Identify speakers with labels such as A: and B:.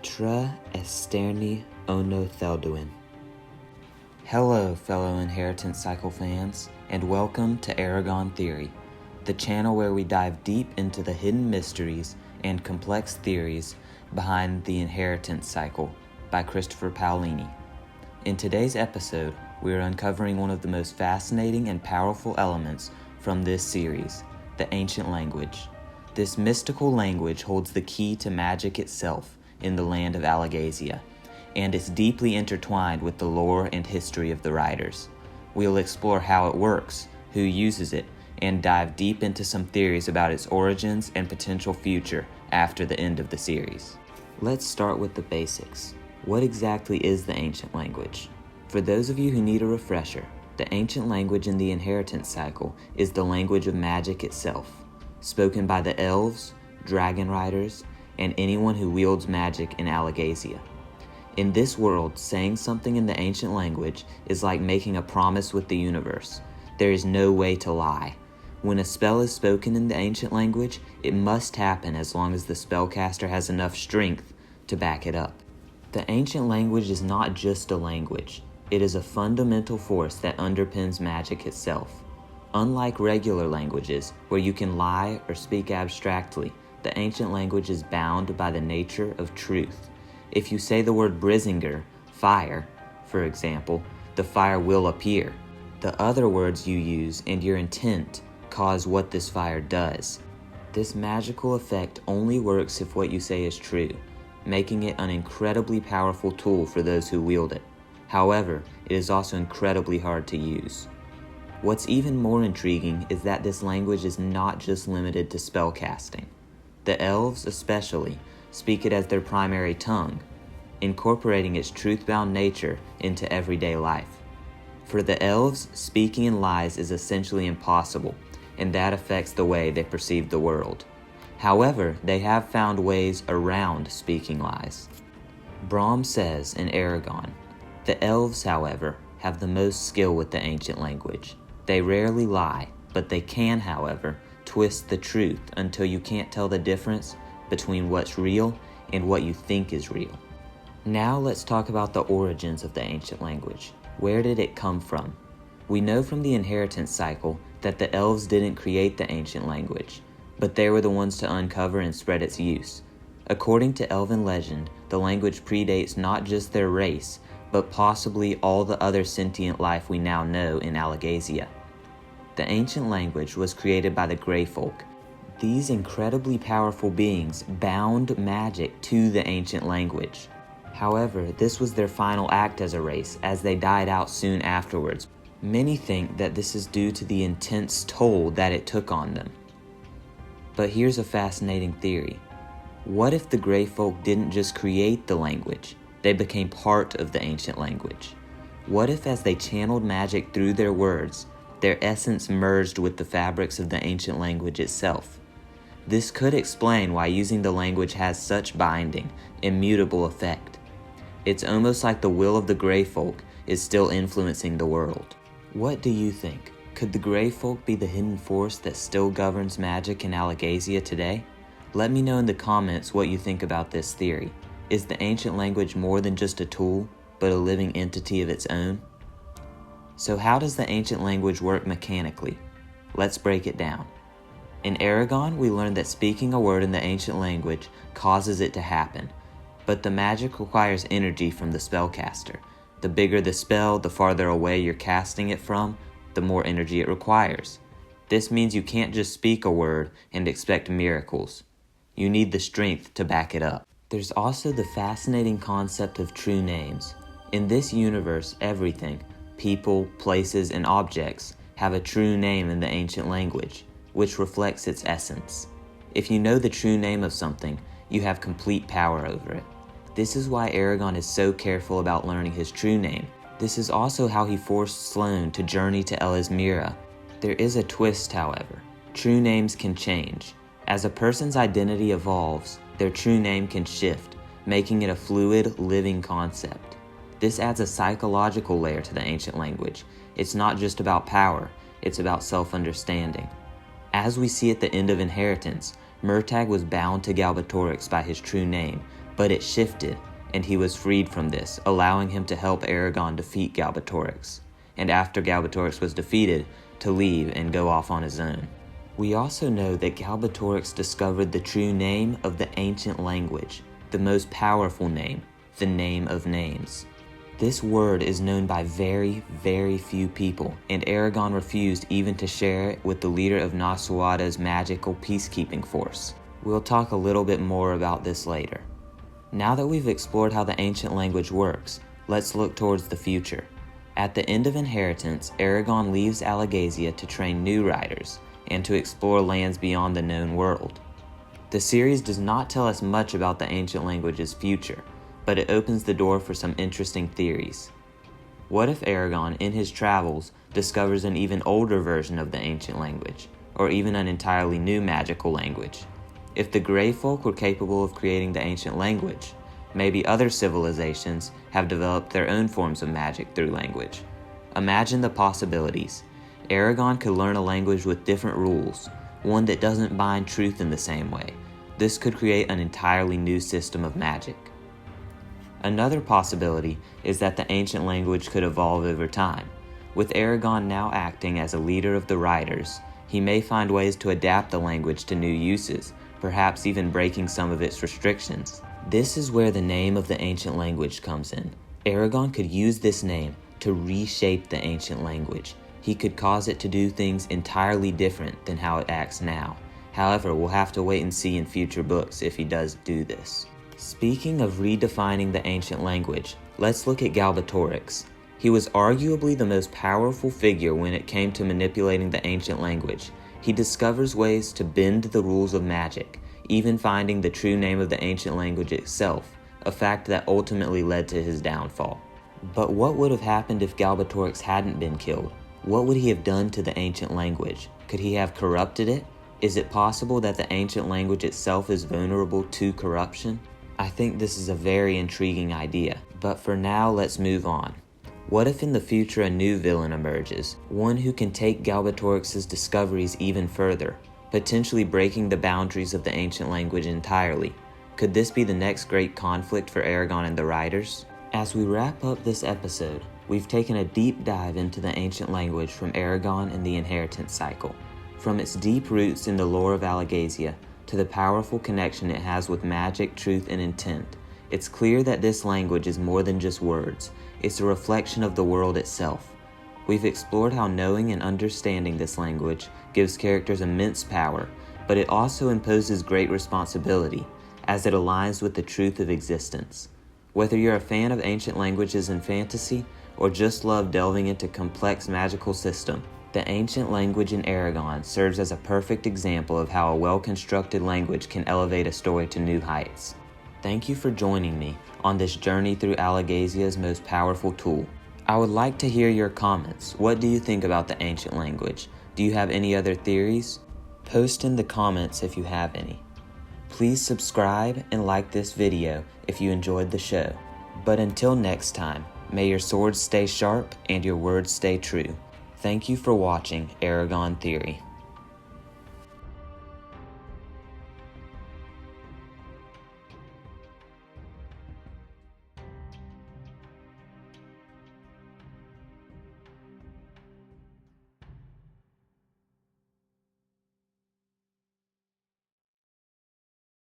A: Tra esterni ono thelduin. Hello, fellow Inheritance Cycle fans, and welcome to Eragon Theory, the channel where we dive deep into the hidden mysteries and complex theories behind the Inheritance Cycle by Christopher Paolini. In today's episode, we are uncovering one of the most fascinating and powerful elements from this series, the ancient language. This mystical language holds the key to magic itself in the land of Alagasia, and is deeply intertwined with the lore and history of the writers. We'll explore how it works, who uses it, and dive deep into some theories about its origins and potential future after the end of the series. Let's start with the basics. What exactly is the ancient language? For those of you who need a refresher, the ancient language in the Inheritance Cycle is the language of magic itself, spoken by the elves, dragon riders, and anyone who wields magic in Alagasia. In this world, saying something in the ancient language is like making a promise with the universe. There is no way to lie. When a spell is spoken in the ancient language, it must happen as long as the spellcaster has enough strength to back it up. The ancient language is not just a language. It is a fundamental force that underpins magic itself. Unlike regular languages, where you can lie or speak abstractly, the ancient language is bound by the nature of truth. If you say the word Brizinger, fire, for example, the fire will appear. The other words you use and your intent cause what this fire does. This magical effect only works if what you say is true, making it an incredibly powerful tool for those who wield it. However, it is also incredibly hard to use. What's even more intriguing is that this language is not just limited to spellcasting. The elves, especially, speak it as their primary tongue, incorporating its truth-bound nature into everyday life. For the elves, speaking in lies is essentially impossible, and that affects the way they perceive the world. However, they have found ways around speaking lies. Brahm says in Eragon, the elves, however, have the most skill with the ancient language. They rarely lie, but they can, however, twist the truth until you can't tell the difference between what's real and what you think is real. Now let's talk about the origins of the ancient language. Where did it come from? We know from the Inheritance Cycle that the elves didn't create the ancient language, but they were the ones to uncover and spread its use. According to elven legend, the language predates not just their race, but possibly all the other sentient life we now know in Alagasia. The ancient language was created by the Grey Folk. These incredibly powerful beings bound magic to the ancient language. However, this was their final act as a race, as they died out soon afterwards. Many think that this is due to the intense toll that it took on them. But here's a fascinating theory. What if the Grey Folk didn't just create the language? They became part of the ancient language. What if as they channeled magic through their words, their essence merged with the fabrics of the ancient language itself? This could explain why using the language has such binding, immutable effect. It's almost like the will of the Grey Folk is still influencing the world. What do you think? Could the Grey Folk be the hidden force that still governs magic in Alagasia today? Let me know in the comments what you think about this theory. Is the ancient language more than just a tool, but a living entity of its own? So how does the ancient language work mechanically? Let's break it down. In Eragon, we learned that speaking a word in the ancient language causes it to happen, but the magic requires energy from the spellcaster. The bigger the spell, the farther away you're casting it from, the more energy it requires. This means you can't just speak a word and expect miracles. You need the strength to back it up. There's also the fascinating concept of true names. In this universe, everything, people, places, and objects, have a true name in the ancient language, which reflects its essence. If you know the true name of something, you have complete power over it. This is why Eragon is so careful about learning his true name. This is also how he forced Sloane to journey to Elismira. There is a twist, however. True names can change. As a person's identity evolves, their true name can shift, making it a fluid, living concept. This adds a psychological layer to the ancient language. It's not just about power, it's about self-understanding. As we see at the end of Inheritance, Murtagh was bound to Galbatorix by his true name, but it shifted, and he was freed from this, allowing him to help Eragon defeat Galbatorix, and after Galbatorix was defeated, to leave and go off on his own. We also know that Galbatorix discovered the true name of the ancient language, the most powerful name, the name of names. This word is known by very, very few people, and Eragon refused even to share it with the leader of Nasuada's magical peacekeeping force. We'll talk a little bit more about this later. Now that we've explored how the ancient language works, let's look towards the future. At the end of Inheritance, Eragon leaves Alagaësia to train new riders and to explore lands beyond the known world. The series does not tell us much about the ancient language's future, but it opens the door for some interesting theories. What if Eragon, in his travels, discovers an even older version of the ancient language, or even an entirely new magical language? If the Grey Folk were capable of creating the ancient language, maybe other civilizations have developed their own forms of magic through language. Imagine the possibilities. Eragon could learn a language with different rules, one that doesn't bind truth in the same way. This could create an entirely new system of magic. Another possibility is that the ancient language could evolve over time. With Eragon now acting as a leader of the Riders, he may find ways to adapt the language to new uses, perhaps even breaking some of its restrictions. This is where the name of the ancient language comes in. Eragon could use this name to reshape the ancient language. He could cause it to do things entirely different than how it acts now. However, we'll have to wait and see in future books if he does do this. Speaking of redefining the ancient language, let's look at Galbatorix. He was arguably the most powerful figure when it came to manipulating the ancient language. He discovers ways to bend the rules of magic, even finding the true name of the ancient language itself, a fact that ultimately led to his downfall. But what would have happened if Galbatorix hadn't been killed? What would he have done to the ancient language? Could he have corrupted it? Is it possible that the ancient language itself is vulnerable to corruption? I think this is a very intriguing idea, but for now let's move on. What if in the future a new villain emerges, one who can take Galbatorix's discoveries even further, potentially breaking the boundaries of the ancient language entirely? Could this be the next great conflict for Eragon and the Riders? As we wrap up this episode, we've taken a deep dive into the ancient language from Eragon and the Inheritance Cycle. From its deep roots in the lore of Alagaësia to the powerful connection it has with magic, truth, and intent, it's clear that this language is more than just words. It's a reflection of the world itself. We've explored how knowing and understanding this language gives characters immense power, but it also imposes great responsibility, as it aligns with the truth of existence. Whether you're a fan of ancient languages and fantasy, or just love delving into complex magical system, the ancient language in Eragon serves as a perfect example of how a well-constructed language can elevate a story to new heights. Thank you for joining me on this journey through Alagaësia's most powerful tool. I would like to hear your comments. What do you think about the ancient language? Do you have any other theories? Post in the comments if you have any. Please subscribe and like this video if you enjoyed the show. But until next time, may your swords stay sharp and your words stay true. Thank you for watching Eragon Theory.